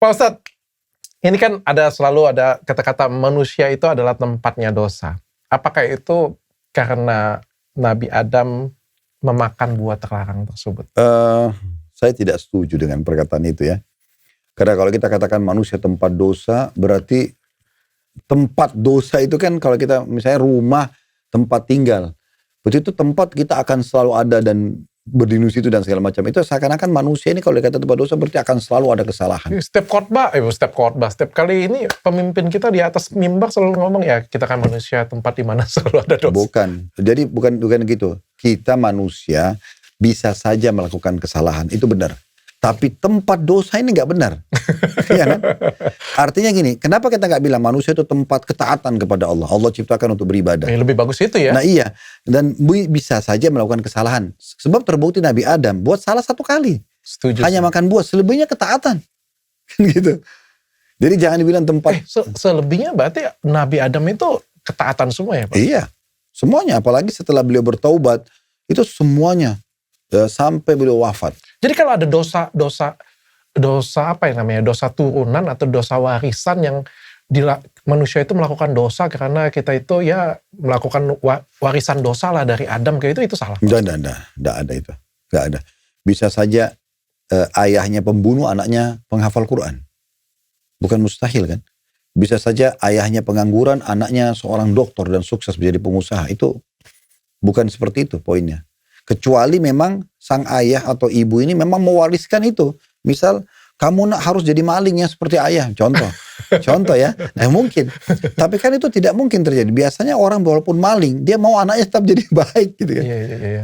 Pak Ustadz, ini kan selalu ada kata-kata manusia itu adalah tempatnya dosa. Apakah itu karena Nabi Adam memakan buah terlarang tersebut? Saya tidak setuju dengan perkataan itu ya. Karena kalau kita katakan manusia tempat dosa, berarti tempat dosa itu kan kalau kita misalnya rumah, tempat tinggal. Begitu tempat kita akan selalu ada dan berdiri situ dan segala macam. Itu seakan-akan manusia ini kalau dikata tempat dosa berarti akan selalu ada kesalahan. Setiap kali ini pemimpin kita di atas mimbar selalu ngomong ya kita kan manusia tempat di mana selalu ada dosa. Bukan. Jadi bukan gitu. Kita manusia bisa saja melakukan kesalahan. Itu benar. Tapi tempat dosa ini nggak benar. Iya kan? Artinya gini, kenapa kita nggak bilang manusia itu tempat ketaatan kepada Allah? Allah ciptakan untuk beribadah. Lebih bagus itu ya. Nah iya, dan bisa saja melakukan kesalahan. Sebab terbukti Nabi Adam buat salah satu kali. Setuju. Hanya makan buah, selebihnya ketaatan. Gitu. Jadi jangan dibilang tempat. Selebihnya berarti Nabi Adam itu ketaatan semua ya Pak? Iya, semuanya. Apalagi setelah beliau bertaubat, itu semuanya. Sampai beliau wafat. Jadi kalau ada dosa apa yang namanya, dosa turunan atau dosa warisan yang manusia itu melakukan dosa karena kita itu ya melakukan warisan dosa lah dari Adam, kayak itu salah. Tidak ada itu. Tidak ada. Bisa saja ayahnya pembunuh, anaknya penghafal Quran. Bukan mustahil kan. Bisa saja ayahnya pengangguran, anaknya seorang dokter dan sukses menjadi pengusaha. Itu bukan seperti itu poinnya. Kecuali memang sang ayah atau ibu ini memang mewariskan itu. Misal, kamu harus jadi maling yang seperti ayah. Contoh ya. Nah mungkin. Tapi kan itu tidak mungkin terjadi. Biasanya orang walaupun maling, dia mau anaknya tetap jadi baik gitu kan. Iya.